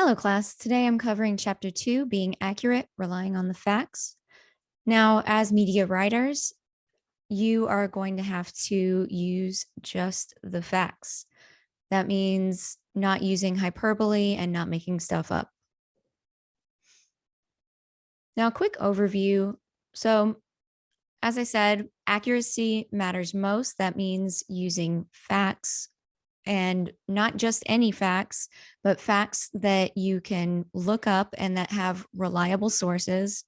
Hello, class. Today I'm covering Chapter 2, Being Accurate, Relying on the Facts. Now, as media writers, you are going to have to use just the facts. That means not using hyperbole and not making stuff up. Now, a quick overview. So, as I said, accuracy matters most. That means using facts, and not just any facts, but facts that you can look up and that have reliable sources,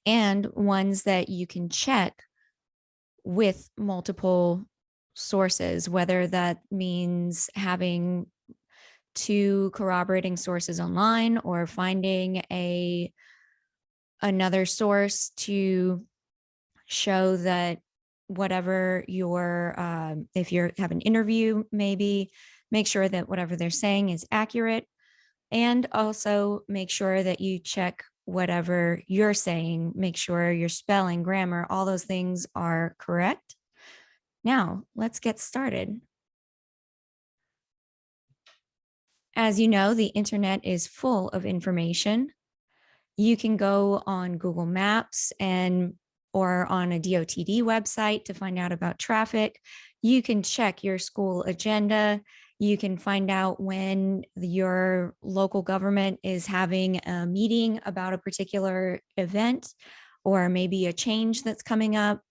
and ones that you can check with multiple sources, whether that means having two corroborating sources online or finding another source to show that whatever if you have an interview, maybe make sure that whatever they're saying is accurate, and also make sure that you check whatever you're saying, make sure your spelling, grammar, all those things are correct. Now, let's get started. As you know, the internet is full of information. You can go on Google Maps or on a DOTD website to find out about traffic. You can check your school agenda. You can find out when your local government is having a meeting about a particular event or maybe a change that's coming up.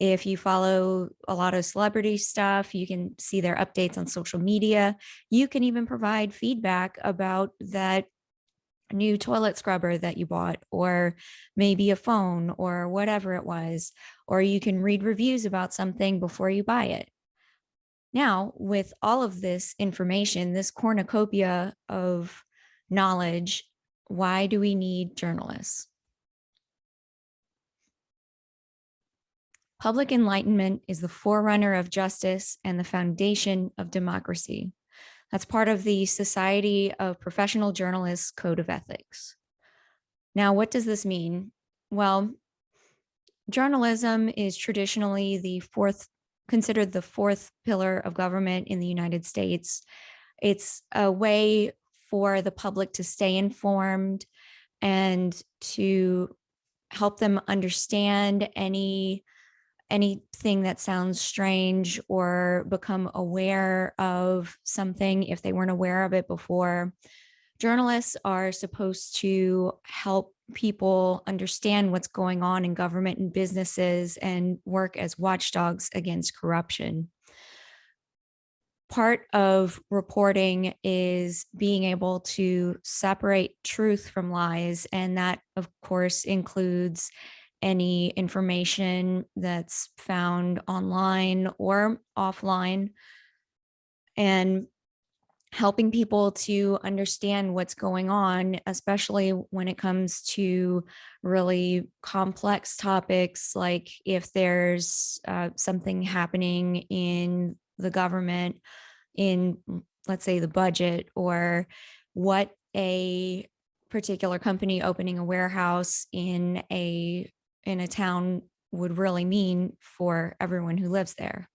If you follow a lot of celebrity stuff, you can see their updates on social media. You can even provide feedback about that new toilet scrubber that you bought, or maybe a phone or whatever it was, or you can read reviews about something before you buy it. Now, with all of this information, this cornucopia of knowledge, why do we need journalists? Public enlightenment is the forerunner of justice and the foundation of democracy. That's part of the Society of Professional Journalists Code of Ethics. Now, what does this mean? Well, journalism is traditionally considered the fourth pillar of government in the United States. It's a way for the public to stay informed and to help them understand anything that sounds strange or become aware of something if they weren't aware of it before. Journalists are supposed to help people understand what's going on in government and businesses and work as watchdogs against corruption. Part of reporting is being able to separate truth from lies, and that, of course, includes any information that's found online or offline, and helping people to understand what's going on, especially when it comes to really complex topics, like if there's something happening in the government, in, let's say, the budget, or what a particular company opening a warehouse in a town would really mean for everyone who lives there.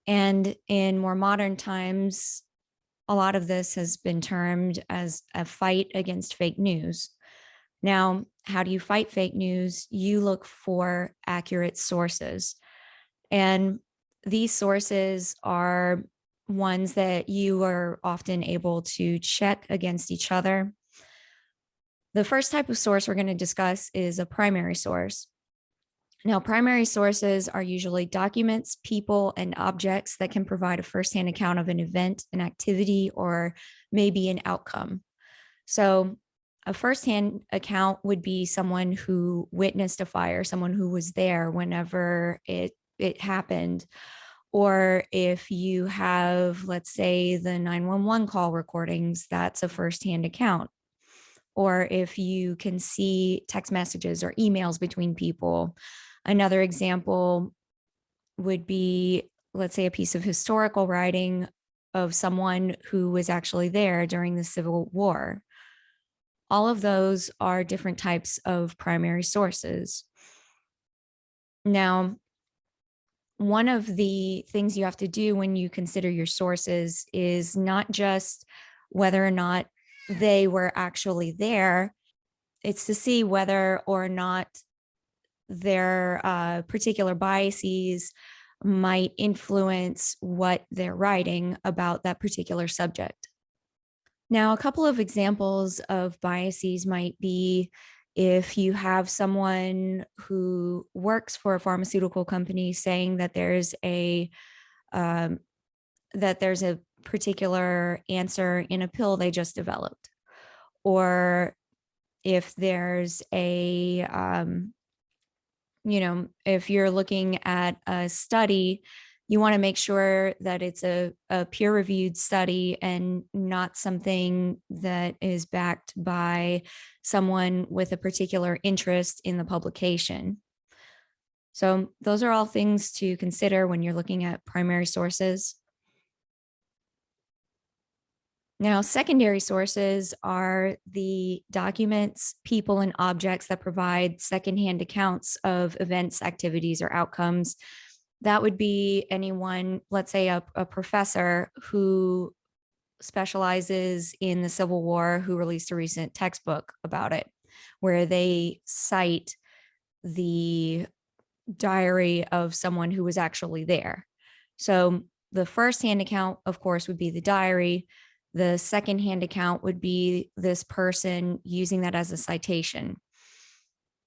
And in more modern times, a lot of this has been termed as a fight against fake news. Now, how do you fight fake news? You look for accurate sources. And these sources are ones that you are often able to check against each other. The first type of source we're going to discuss is a primary source. Now, primary sources are usually documents, people, and objects that can provide a firsthand account of an event, an activity, or maybe an outcome. So a firsthand account would be someone who witnessed a fire, someone who was there whenever it happened. Or if you have, let's say, the 911 call recordings, that's a firsthand account. Or if you can see text messages or emails between people. Another example would be, let's say, a piece of historical writing of someone who was actually there during the Civil War. All of those are different types of primary sources. Now, one of the things you have to do when you consider your sources is not just whether or not they were actually there, it's to see whether or not their particular biases might influence what they're writing about that particular subject. Now, a couple of examples of biases might be if you have someone who works for a pharmaceutical company saying that there's a particular answer in a pill they just developed, or if there's a if you're looking at a study, you want to make sure that it's a peer-reviewed study and not something that is backed by someone with a particular interest in the publication. So those are all things to consider when you're looking at primary sources. Now, secondary sources are the documents, people, and objects that provide secondhand accounts of events, activities, or outcomes. That would be anyone, let's say a professor who specializes in the Civil War, who released a recent textbook about it, where they cite the diary of someone who was actually there. So the first-hand account, of course, would be the diary. The second-hand account would be this person using that as a citation.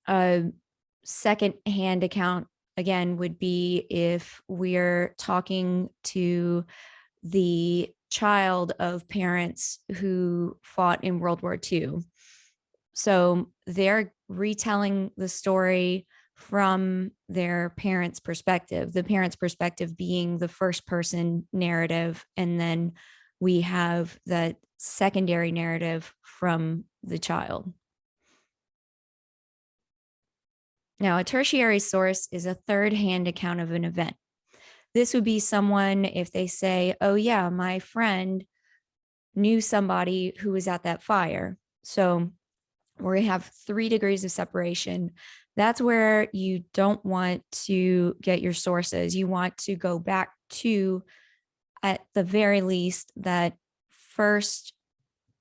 A second-hand account, again, would be if we're talking to the child of parents who fought in World War II. So they're retelling the story from their parents' perspective, the parents' perspective being the first person narrative, and then we have that secondary narrative from the child. Now, a tertiary source is a third-hand account of an event. This would be someone if they say, oh yeah, my friend knew somebody who was at that fire. So where you have 3 degrees of separation, that's where you don't want to get your sources. You want to go back to, at the very least, that first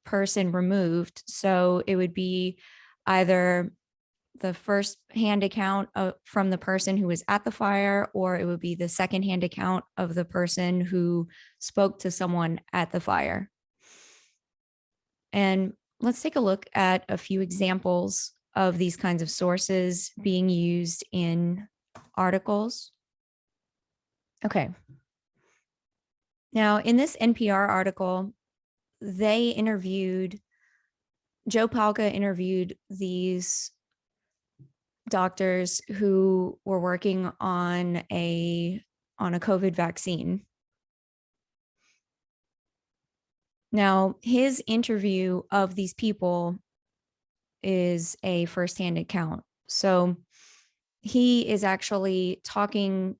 person removed. So it would be either the first hand account from the person who was at the fire, or it would be the second hand account of the person who spoke to someone at the fire. And let's take a look at a few examples of these kinds of sources being used in articles. Okay. Now, in this NPR article, Joe Palca interviewed these doctors who were working on a COVID vaccine. Now, his interview of these people is a firsthand account. So he is actually talking,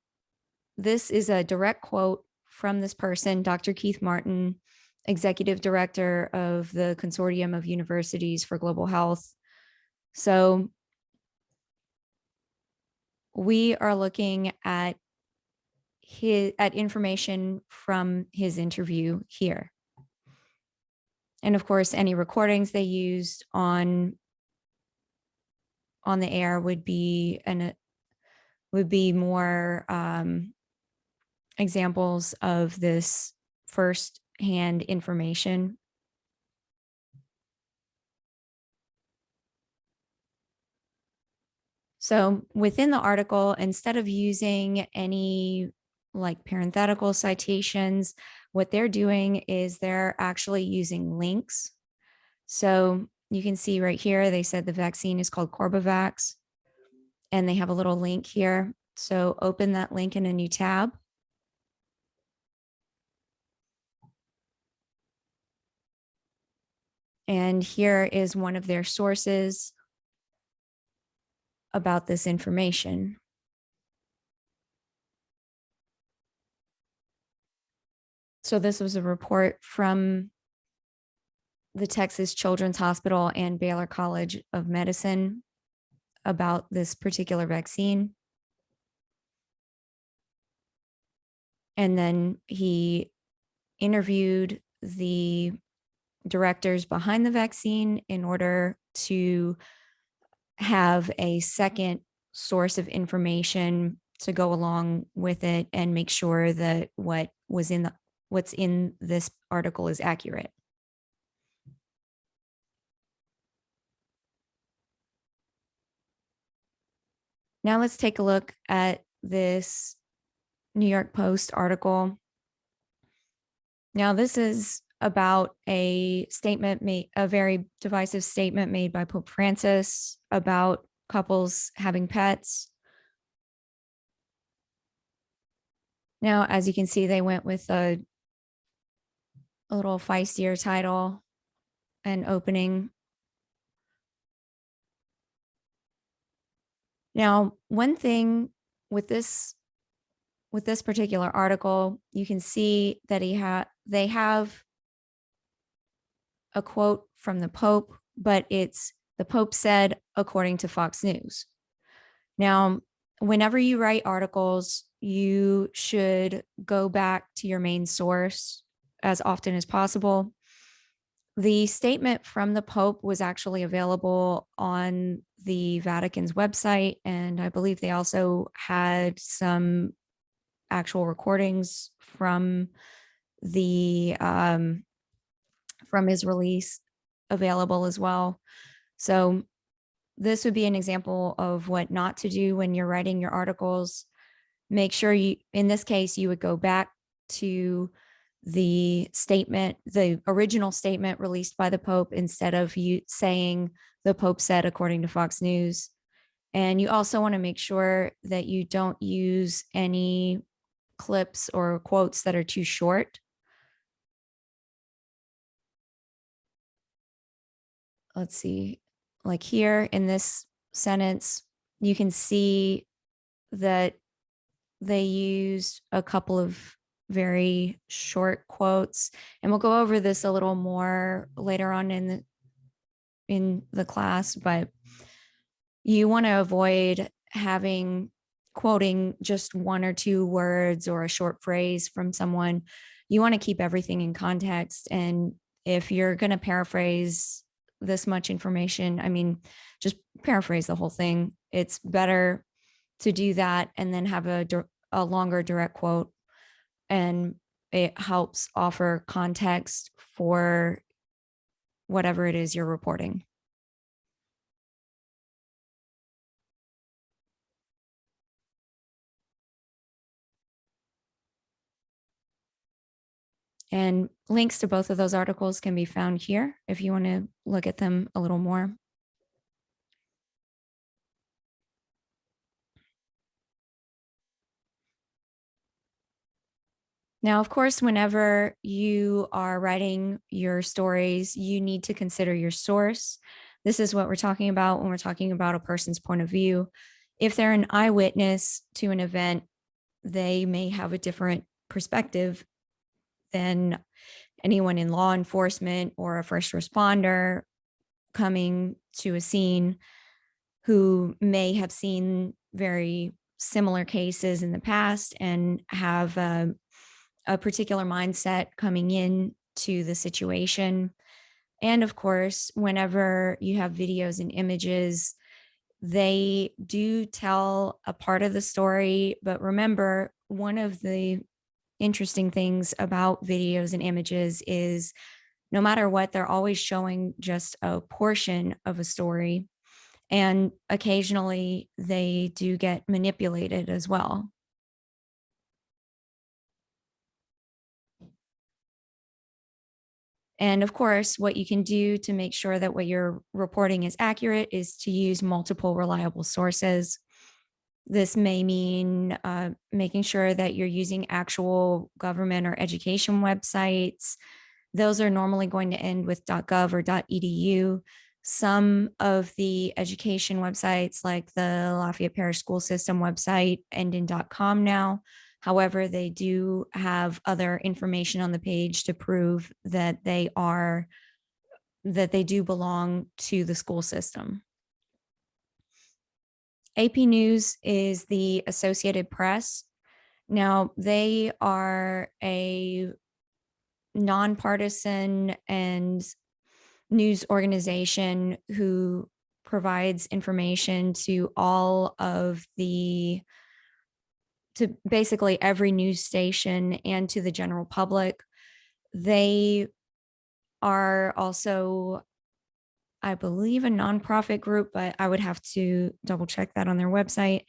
this is a direct quote from this person, Dr. Keith Martin, Executive Director of the Consortium of Universities for Global Health. So we are looking at information from his interview here. And of course, any recordings they used on the air would be more examples of this first-hand information. So within the article, instead of using any like parenthetical citations, what they're doing is they're actually using links. So you can see right here, they said the vaccine is called Corbavax, and they have a little link here. So open that link in a new tab. And here is one of their sources about this information. So this was a report from the Texas Children's Hospital and Baylor College of Medicine about this particular vaccine. And then he interviewed the directors behind the vaccine in order to have a second source of information to go along with it and make sure that what's in this article is accurate. Now let's take a look at this New York Post article. Now this is about a very divisive statement made by Pope Francis about couples having pets. Now, as you can see, they went with a little feistier title and opening. Now, one thing with this particular article, you can see that they have a quote from the Pope, but it's the Pope said according to Fox News. Now, whenever you write articles, you should go back to your main source as often as possible. The statement from the Pope was actually available on the Vatican's website, and I believe they also had some actual recordings from from his release available as well. So this would be an example of what not to do when you're writing your articles. Make sure in this case, you would go back to the original statement released by the Pope instead of you saying the Pope said according to Fox News. And you also want to make sure that you don't use any clips or quotes that are too short. Let's see, like here in this sentence, you can see that they used a couple of very short quotes, and we'll go over this a little more later on in the class, but you want to avoid quoting just one or two words or a short phrase from someone. You want to keep everything in context, and if you're going to paraphrase this much information, I mean, just paraphrase the whole thing. It's better to do that and then have a longer direct quote, and it helps offer context for whatever it is you're reporting. And links to both of those articles can be found here if you want to look at them a little more. Now, of course, whenever you are writing your stories, you need to consider your source. This is what we're talking about when we're talking about a person's point of view. If they're an eyewitness to an event, they may have a different perspective than anyone in law enforcement or a first responder coming to a scene who may have seen very similar cases in the past and have a particular mindset coming in to the situation. And of course, whenever you have videos and images, they do tell a part of the story. But remember, one of the interesting things about videos and images is no matter what, they're always showing just a portion of a story. And occasionally they do get manipulated as well. And of course, what you can do to make sure that what you're reporting is accurate is to use multiple reliable sources. This may mean making sure that you're using actual government or education websites. Those are normally going to end with .gov or .edu. Some of the education websites, like the Lafayette Parish School System website, end in .com now. However, they do have other information on the page to prove that they do belong to the school system. AP News is the Associated Press, Now, they are a nonpartisan and news organization who provides information to all of the to basically every news station and to the general public. They are also, I believe, a nonprofit group, but I would have to double check that on their website.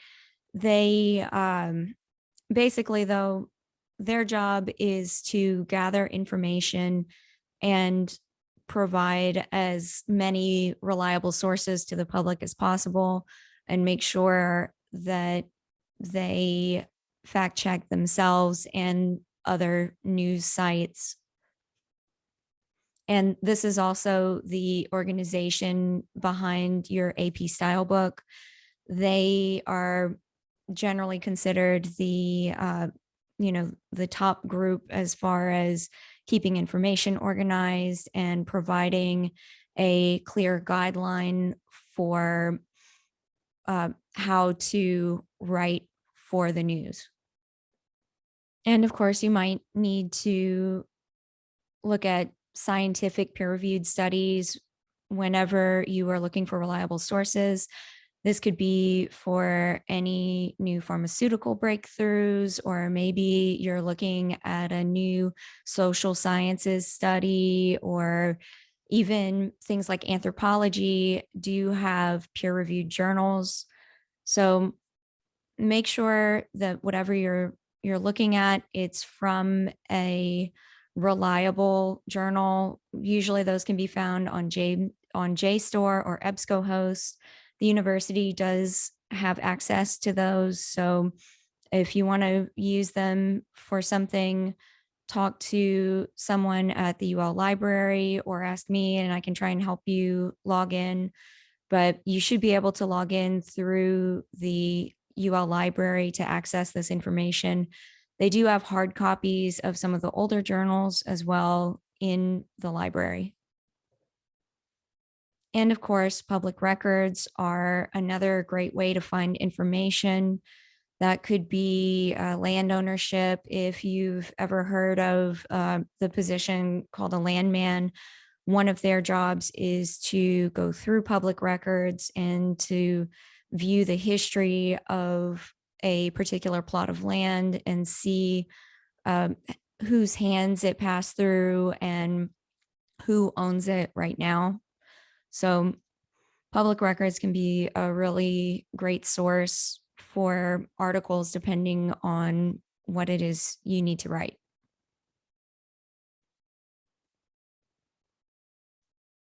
They basically, though, their job is to gather information and provide as many reliable sources to the public as possible and make sure that they fact check themselves and other news sites. And this is also the organization behind your AP style book. They are generally considered the top group as far as keeping information organized and providing a clear guideline for how to write for the news. And of course, you might need to look at scientific peer-reviewed studies whenever you are looking for reliable sources. This could be for any new pharmaceutical breakthroughs, or maybe you're looking at a new social sciences study, or even things like anthropology do have peer-reviewed journals. So make sure that whatever you're looking at, it's from a reliable journal. Usually those can be found on JSTOR or EBSCOhost. The university does have access to those. So if you want to use them for something, talk to someone at the UL library or ask me, and I can try and help you log in. But you should be able to log in through the UL library to access this information. They do have hard copies of some of the older journals as well in the library. And of course, public records are another great way to find information. That could be land ownership. If you've ever heard of the position called a landman, one of their jobs is to go through public records and to view the history of a particular plot of land and see whose hands it passed through and who owns it right now. So public records can be a really great source for articles depending on what it is you need to write.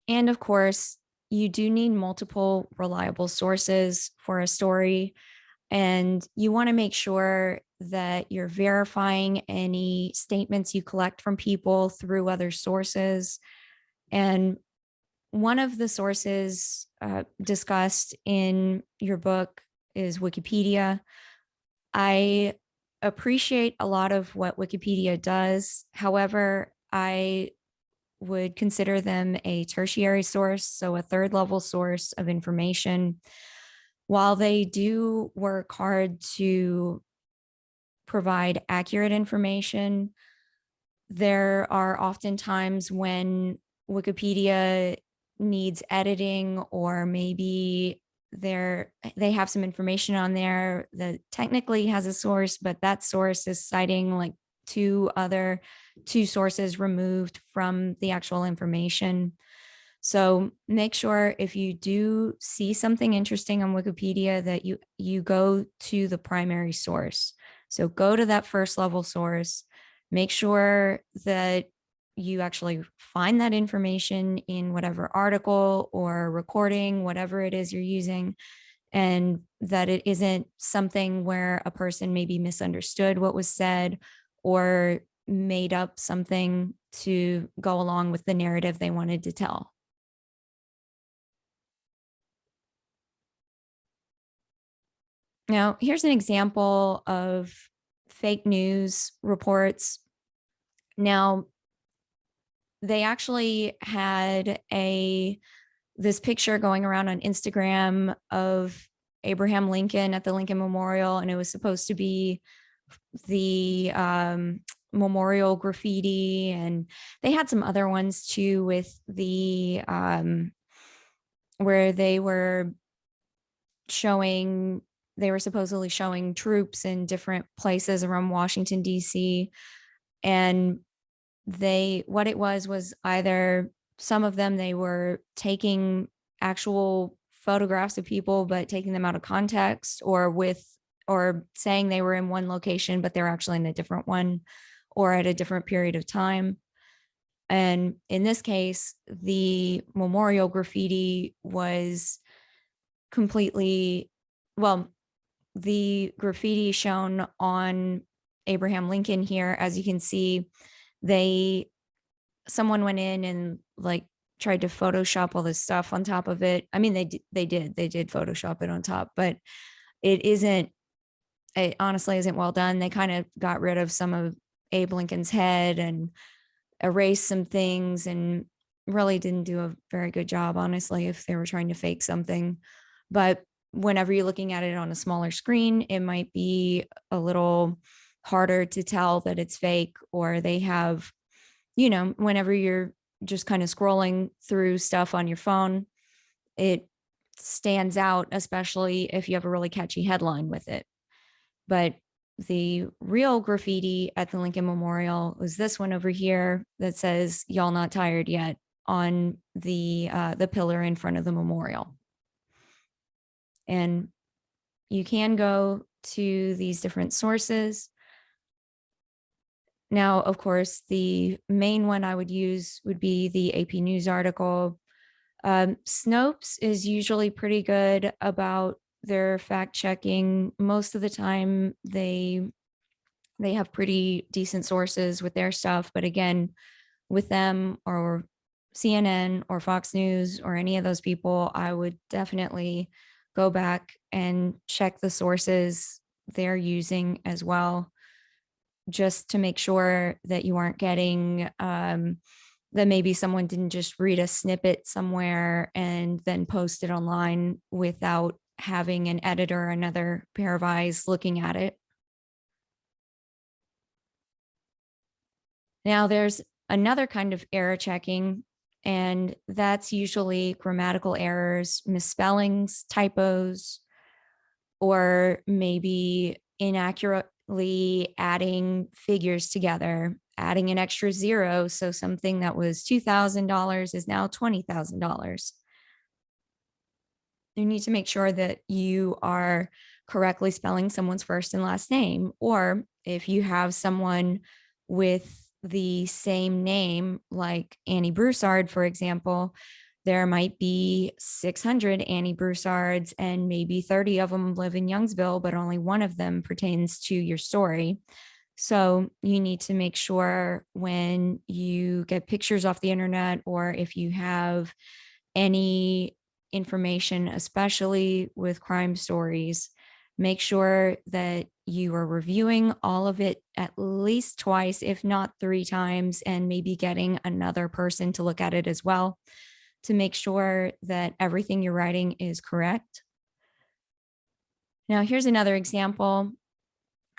And of course, you do need multiple reliable sources for a story. And you want to make sure that you're verifying any statements you collect from people through other sources. And one of the sources discussed in your book is Wikipedia. I appreciate a lot of what Wikipedia does. However, I would consider them a tertiary source, so a third level source of information. While they do work hard to provide accurate information, there are often times when Wikipedia needs editing, or maybe they have some information on there that technically has a source, but that source is citing like two sources removed from the actual information. So make sure if you do see something interesting on Wikipedia that you go to the primary source. So go to that first level source, make sure that you actually find that information in whatever article or recording, whatever it is you're using, and that it isn't something where a person maybe misunderstood what was said or made up something to go along with the narrative they wanted to tell. Now, here's an example of fake news reports. Now, they actually had this picture going around on Instagram of Abraham Lincoln at the Lincoln Memorial, and it was supposed to be the memorial graffiti, and they had some other ones too with the where they were supposedly showing troops in different places around Washington D.C. and what it was either some of them they were taking actual photographs of people but taking them out of context, or saying they were in one location but they're actually in a different one or at a different period of time. And in this case, the memorial graffiti was completely, well, the graffiti shown on Abraham Lincoln here, as you can see, someone went in and like tried to Photoshop all this stuff on top of it. I mean, they did Photoshop it on top, but it honestly isn't well done. They kind of got rid of some of Abe Lincoln's head and erased some things and really didn't do a very good job, honestly, if they were trying to fake something. But whenever you're looking at it on a smaller screen, it might be a little harder to tell that it's fake, or they have, whenever you're just kind of scrolling through stuff on your phone, it stands out, especially if you have a really catchy headline with it. But the real graffiti at the Lincoln Memorial was this one over here that says "Y'all not tired yet" on the pillar in front of the memorial. And you can go to these different sources. Now, of course, the main one I would use would be the AP News article. Snopes is usually pretty good about their fact checking. Most of the time, they have pretty decent sources with their stuff. But again, with them or CNN or Fox News or any of those people, I would definitely go back and check the sources they're using as well, just to make sure that you aren't getting that maybe someone didn't just read a snippet somewhere and then post it online without having an editor or another pair of eyes looking at it. Now, there's another kind of error checking, and that's usually grammatical errors, misspellings, typos, or maybe inaccurately adding figures together, adding an extra zero. So something that was $2,000 is now $20,000. You need to make sure that you are correctly spelling someone's first and last name. Or if you have someone with the same name, like Annie Broussard, for example, there might be 600 Annie Broussards and maybe 30 of them live in Youngsville, but only one of them pertains to your story. So you need to make sure when you get pictures off the internet, or if you have any information, especially with crime stories, make sure that you are reviewing all of it at least twice, if not 3 times, and maybe getting another person to look at it as well to make sure that everything you're writing is correct. Now, here's another example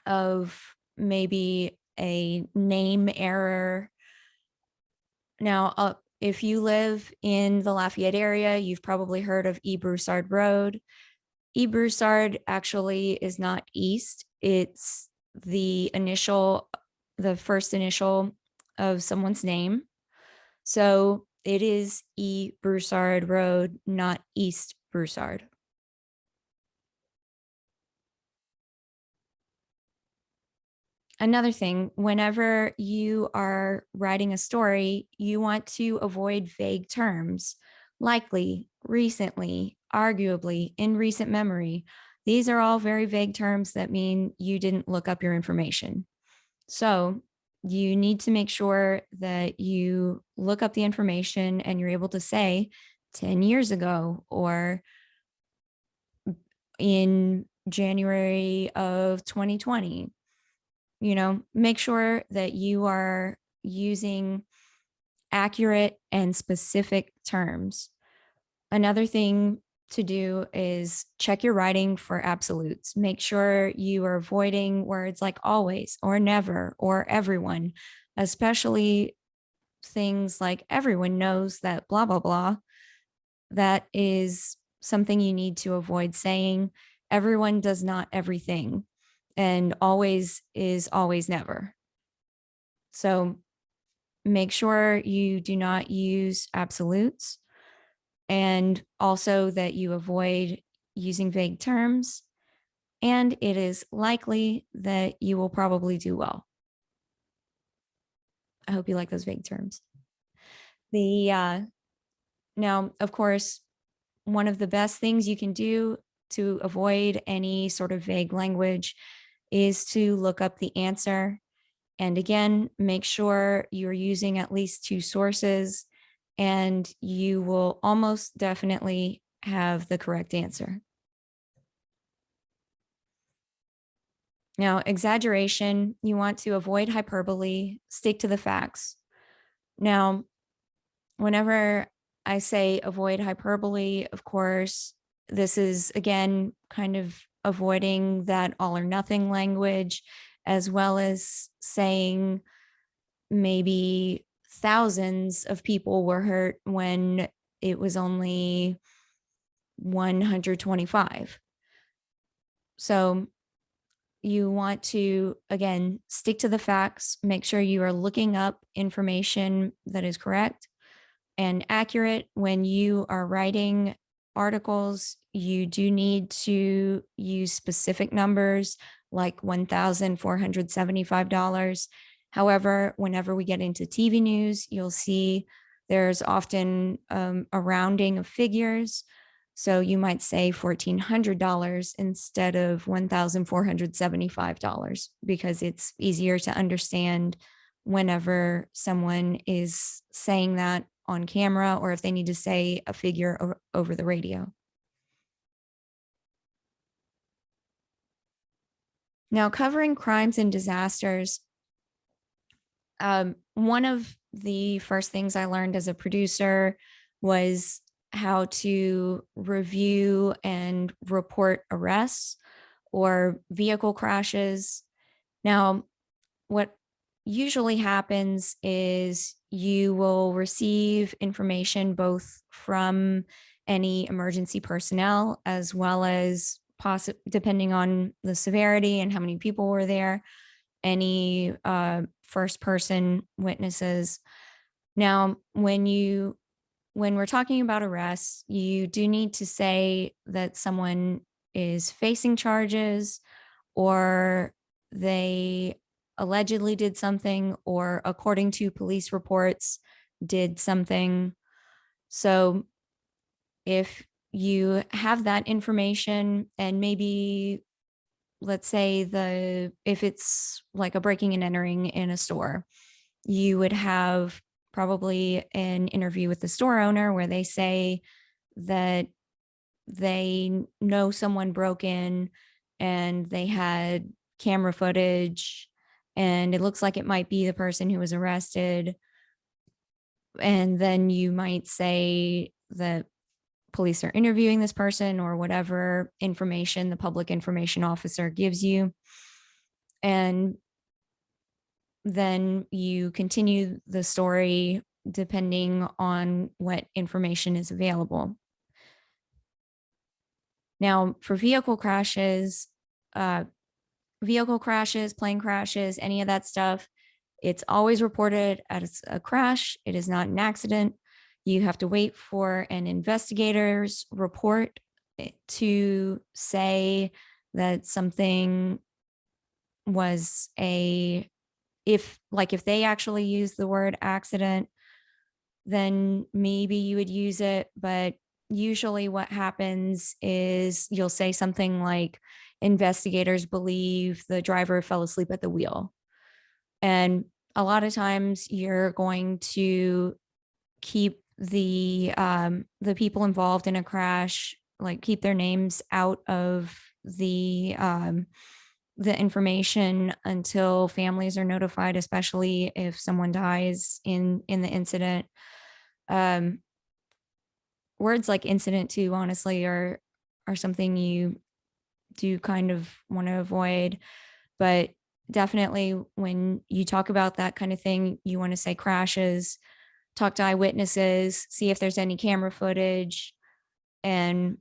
of maybe a name error. Now, if you live in the Lafayette area, you've probably heard of E. Broussard Road. E. Broussard actually is not East. It's the first initial of someone's name. So it is E. Broussard Road, not East Broussard. Another thing, whenever you are writing a story, you want to avoid vague terms: likely, recently, arguably, in recent memory. These are all very vague terms that mean you didn't look up your information. So you need to make sure that you look up the information and you're able to say 10 years ago or in January of 2020. Make sure that you are using accurate and specific terms. Another thing to do is check your writing for absolutes. Make sure you are avoiding words like always or never or everyone, especially things like everyone knows that blah, blah, blah. That is something you need to avoid saying. Everyone does not everything, and always is always never. So make sure you do not use absolutes, and also that you avoid using vague terms. And it is likely that you will probably do well. I hope you like those vague terms. Now, of course, one of the best things you can do to avoid any sort of vague language is to look up the answer. And again, make sure you're using at least two sources, and you will almost definitely have the correct answer. Now, exaggeration, you want to avoid hyperbole, stick to the facts. Now, whenever I say avoid hyperbole, of course, this is again kind of avoiding that all or nothing language, as well as saying maybe thousands of people were hurt when it was only 125. So you want to, again, stick to the facts, make sure you are looking up information that is correct and accurate. When you are writing articles, you do need to use specific numbers like $1,475. However, whenever we get into TV news, you'll see there's often a rounding of figures. So you might say $1,400 instead of $1,475 because it's easier to understand whenever someone is saying that on camera or if they need to say a figure over the radio. Now, covering crimes and disasters, one of the first things I learned as a producer was how to review and report arrests or vehicle crashes. Now, what usually happens is you will receive information both from any emergency personnel as well as depending on the severity and how many people were there, any first person witnesses. Now, when we're talking about arrests, you do need to say that someone is facing charges or they allegedly did something or according to police reports did something. So if you have that information and maybe let's say if it's like a breaking and entering in a store, you would have probably an interview with the store owner where they say that they know someone broke in and they had camera footage and it looks like it might be the person who was arrested. And then you might say that police are interviewing this person or whatever information the public information officer gives you. And then you continue the story depending on what information is available. Now, for vehicle crashes, plane crashes, any of that stuff, it's always reported as a crash. It is not an accident. You have to wait for an investigator's report to say that something was if they actually use the word accident, then maybe you would use it. But usually what happens is you'll say something like, investigators believe the driver fell asleep at the wheel. And a lot of times you're going to keep the people involved in a crash, like keep their names out of the information until families are notified, especially if someone dies in the incident. words like incident too, honestly, are something you do kind of want to avoid. But definitely when you talk about that kind of thing, you want to say crashes, talk to eyewitnesses, see if there's any camera footage. And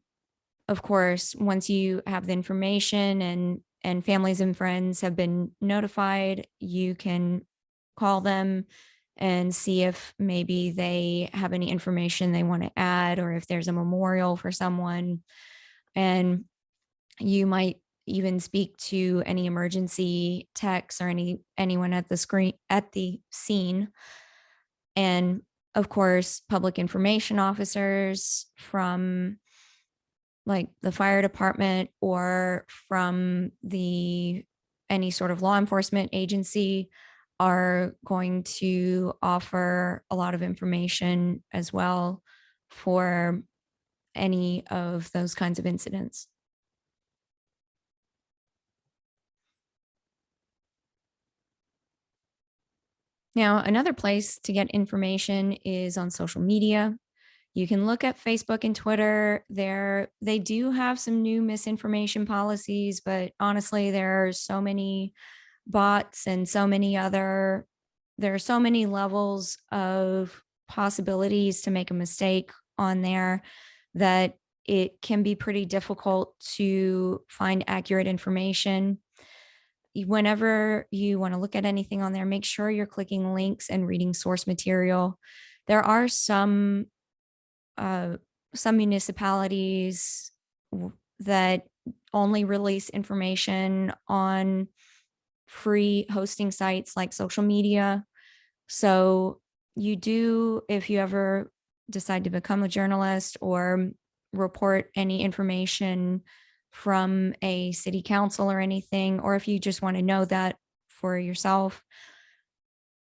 of course, once you have the information and families and friends have been notified, you can call them and see if maybe they have any information they want to add or if there's a memorial for someone. And you might even speak to any emergency techs or anyone at the scene. And of course, public information officers from like the fire department or from the any sort of law enforcement agency are going to offer a lot of information as well for any of those kinds of incidents. Now, another place to get information is on social media. You can look at Facebook and Twitter. They do have some new misinformation policies, but honestly, there are so many bots and there are so many levels of possibilities to make a mistake on there that it can be pretty difficult to find accurate information. Whenever you want to look at anything on there, make sure you're clicking links and reading source material. There are uh, some municipalities that only release information on free hosting sites like social media. So you do, if you ever decide to become a journalist or report any information from a city council or anything, or if you just want to know that for yourself,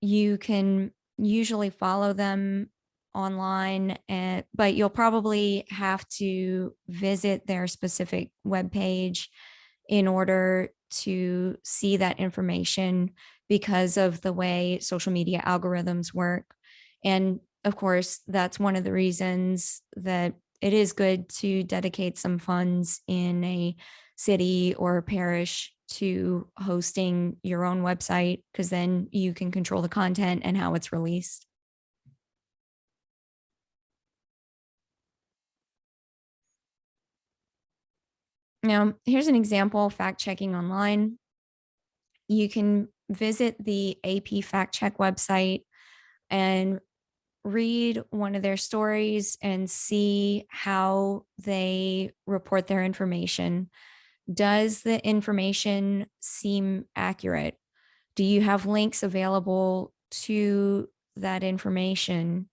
you can usually follow them online, but you'll probably have to visit their specific webpage in order to see that information because of the way social media algorithms work. And of course, that's one of the reasons that it is good to dedicate some funds in a city or parish to hosting your own website, because then you can control the content and how it's released. Now, here's an example fact checking online. You can visit the AP Fact Check website and read one of their stories and see how they report their information. Does the information seem accurate? Do you have links available to that information?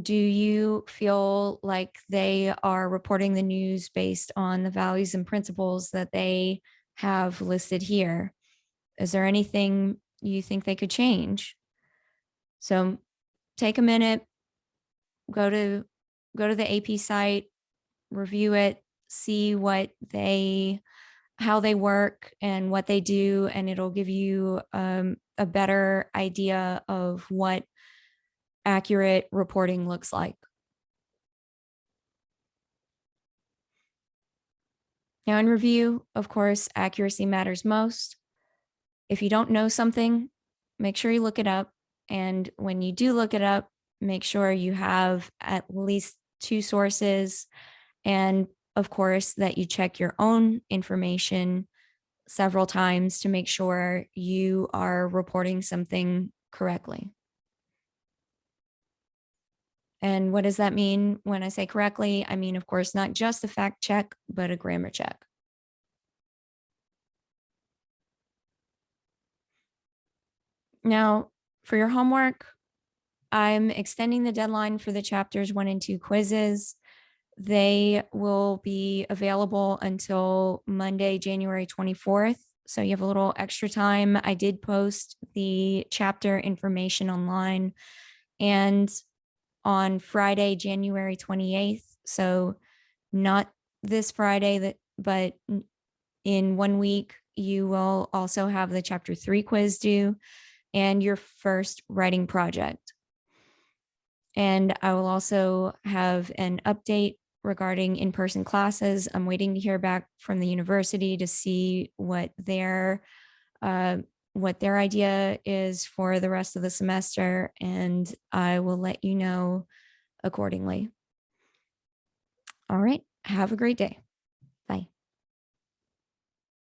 Do you feel like they are reporting the news based on the values and principles that they have listed here? Is there anything you think they could change? So take a minute, go to the AP site, review it, see how they work and what they do, and it'll give you a better idea of what accurate reporting looks like. Now, in review, of course, accuracy matters most. If you don't know something, make sure you look it up. And when you do look it up, make sure you have at least two sources. And of course, that you check your own information several times to make sure you are reporting something correctly. And what does that mean when I say correctly? I mean, of course, not just a fact check, but a grammar check. Now, for your homework, I'm extending the deadline for the chapters 1 and 2 quizzes. They will be available until Monday, January 24th. So you have a little extra time. I did post the chapter information online and on Friday, January 28th. So not this Friday, but in 1 week, you will also have the chapter 3 quiz due and your first writing project. And I will also have an update regarding in-person classes. I'm waiting to hear back from the university to see uh, what their idea is for the rest of the semester, and I will let you know accordingly. All right. Have a great day.